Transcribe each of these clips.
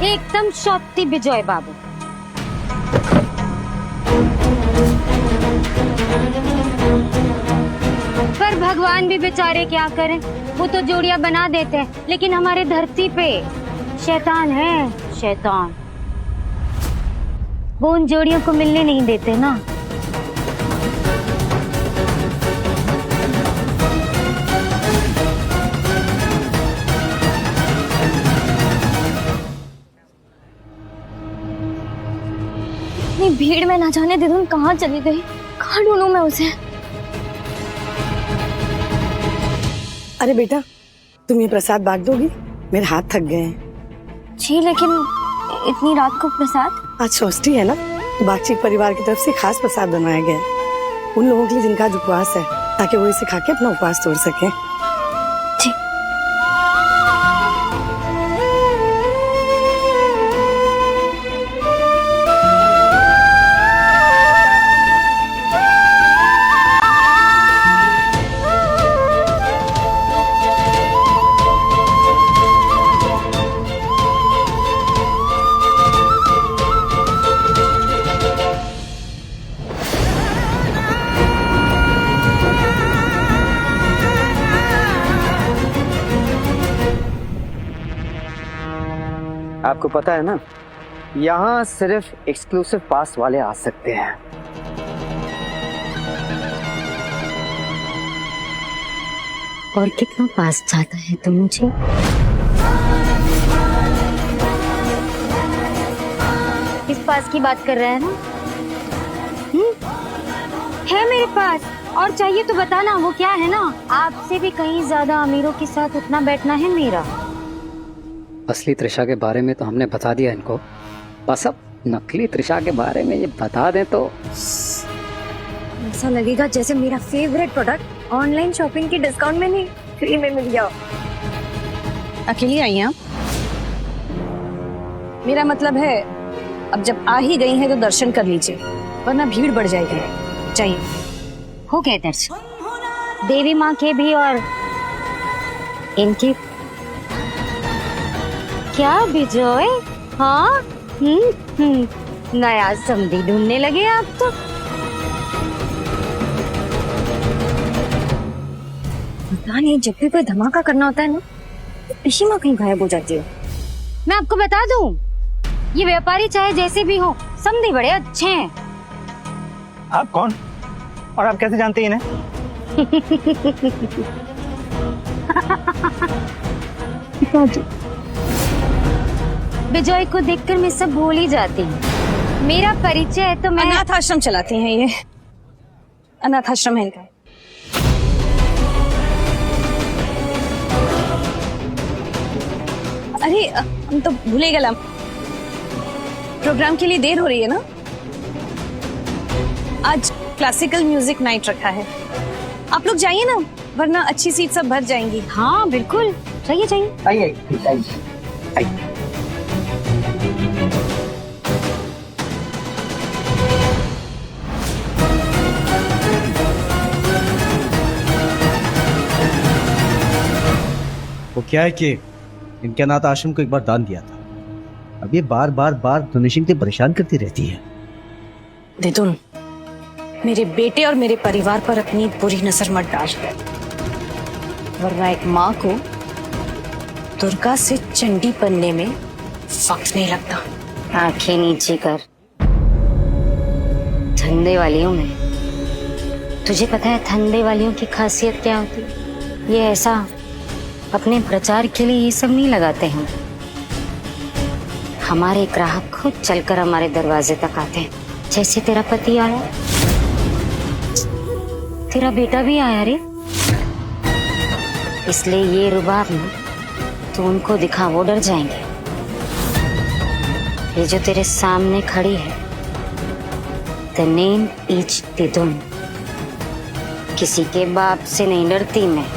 एकदम शक्ति विजय बाबू। पर भगवान भी बेचारे क्या करें, वो तो जोड़ियां बना देते हैं, लेकिन हमारे धरती पे शैतान है, शैतान। वो उन जोड़ियों को मिलने नहीं देते ना। इतनी भीड़ में ना जाने दिदुन कहाँ चली गई, कहाँ ढूंढूं मैं उसे। अरे बेटा, तुम ये प्रसाद बांट दोगी? मेरे हाथ थक गए हैं। जी लेकिन इतनी रात को प्रसाद? आज षष्ठी है ना, तो बागचीक परिवार की तरफ से खास प्रसाद बनाया गया है उन लोगों के लिए जिनका आज उपवास है, ताकि वो इसे खा के अपना उपवास तोड़ सकें। जी। आपको पता है ना, यहाँ सिर्फ एक्सक्लूसिव पास वाले आ सकते हैं। और कितना पास चाहता है तुम मुझे? किस पास की बात कर रहे हैं ना? है मेरे पास, और चाहिए तो बताना, वो क्या है ना, आपसे भी कहीं ज्यादा अमीरों के साथ उठना बैठना है मेरा। असली त्रिशा के बारे में तो हमने बता दिया इनको, बस अब नकली त्रिशा के बारे में ये बता दें तो ऐसा लगेगा जैसे मेरा फेवरेट प्रोडक्ट ऑनलाइन शॉपिंग के डिस्काउंट में नहीं, फ्री में मिल गया। अकेली आई हैं आप? मेरा मतलब है अब जब आ ही गई हैं तो दर्शन कर लीजिए, वरना भीड़ बढ़ जाएगी। चाहिए हो गए दर्शन, देवी माँ के भी और इनके। क्या विजय? हाँ, नया समधी ढूंढने लगे आप तो। पता नहीं, जब भी कोई धमाका करना होता है ना, ऋषि माँ कहीं गायब हो जाती है। मैं आपको बता दूं, ये व्यापारी चाहे जैसे भी हो, समधी बड़े अच्छे हैं। आप कौन और आप कैसे जानते हैं इन्हें? विजय को देखकर मैं सब भूल ही जाती हूँ। मेरा परिचय है तो मैं अनाथ आश्रम चलाती हैं ये, अनाथ आश्रम है इनका। अरे हम तो भूले गए, प्रोग्राम के लिए देर हो रही है ना, आज क्लासिकल म्यूजिक नाइट रखा है, आप लोग जाइए ना, वरना अच्छी सीट सब भर जाएंगी। हाँ बिल्कुल, चाहिए चाहिए। आइए। वो क्या है कि इनके अनाथ आश्रम को एक बार दान दिया था, अब ये बार बार डोनेशन के परेशान करती रहती है। दिदुन, मेरे बेटे और मेरे परिवार पर अपनी बुरी नजर मत डाल, वरना एक माँ को दुर्गा से चंडी बनने में वक्त नहीं लगता। आंखें नीचे कर, धंधे वालियों में तुझे पता है धंधे वालियों की खासियत क्या होती है? ये ऐसा अपने प्रचार के लिए ये सब नहीं लगाते हैं। हमारे ग्राहक खुद चलकर हमारे दरवाजे तक आते हैं, जैसे तेरा पति आया, तेरा बेटा भी आया रे। इसलिए ये रुबाब ना तो उनको दिखा, वो डर जाएंगे। ये जो तेरे सामने खड़ी है, द नेम इज दिदुन, किसी के बाप से नहीं डरती मैं।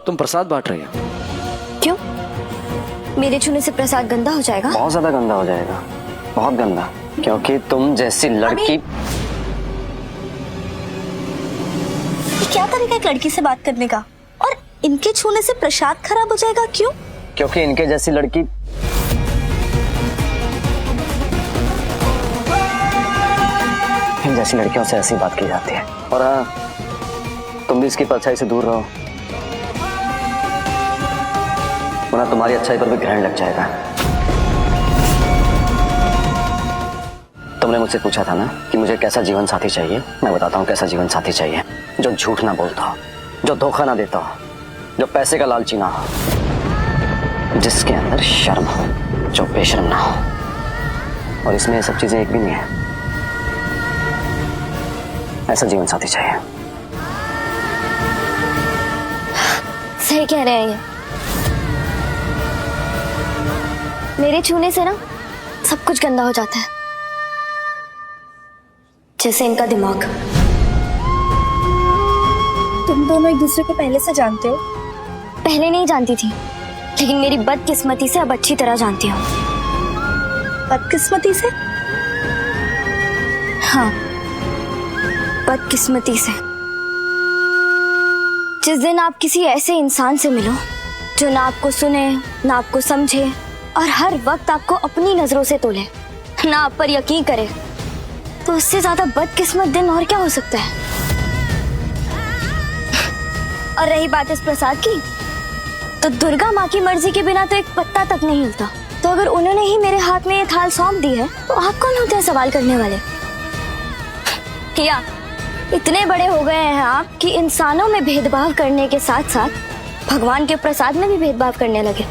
तुम प्रसाद बांट रही हो? क्यों? मेरे छूने से प्रसाद गंदा हो जाएगा? बहुत ज्यादा गंदा हो जाएगा, बहुत गंदा, क्योंकि तुम जैसी लड़की। ये क्या तरीका है एक लड़की से बात करने का? और इनके छूने से प्रसाद खराब हो जाएगा, क्यों? क्योंकि इनके जैसी लड़की इन जैसी लड़कियों से ऐसी बात की जाती है। और हाँ, तुम भी इसकी परछाई से दूर रहो, वरना तुम्हारी अच्छाई पर भी ग्रहण लग जाएगा। तुमने मुझसे पूछा था ना कि मुझे कैसा जीवन साथी चाहिए। मैं बताता हूँ कैसा जीवन साथी चाहिए। जो झूठ ना बोलता हो, जो धोखा ना देता हो, जो पैसे का लालची ना हो, जिसके अंदर शर्म हो, जो बेशर्म ना हो। और इसमें ये सब चीजें एक भी नहीं है। ऐसा जीवन साथी चाहिए। सही कह रहे हैं ये। मेरे छूने से ना सब कुछ गंदा हो जाता है, जैसे इनका दिमाग। तुम दोनों एक दूसरे को पहले से जानते हो? पहले नहीं जानती थी, लेकिन मेरी बदकिस्मती से अब अच्छी तरह जानती हूँ। बदकिस्मती से? हाँ, बदकिस्मती से। जिस दिन आप किसी ऐसे इंसान से मिलो जो ना आपको सुने, ना आपको समझे, और हर वक्त आपको अपनी नजरों से तोले, ना आप पर यकीन करे, तो उससे ज्यादा बदकिस्मत दिन और क्या हो सकता है। और रही बात इस प्रसाद की, तो दुर्गा माँ की मर्जी के बिना तो एक पत्ता तक नहीं हिलता। तो अगर उन्होंने ही मेरे हाथ में ये थाल सौंप दी है, तो आप कौन होते हैं सवाल करने वाले? या इतने बड़े हो गए हैं आप कि इंसानों में भेदभाव करने के साथ साथ भगवान के प्रसाद में भी भेदभाव करने लगे।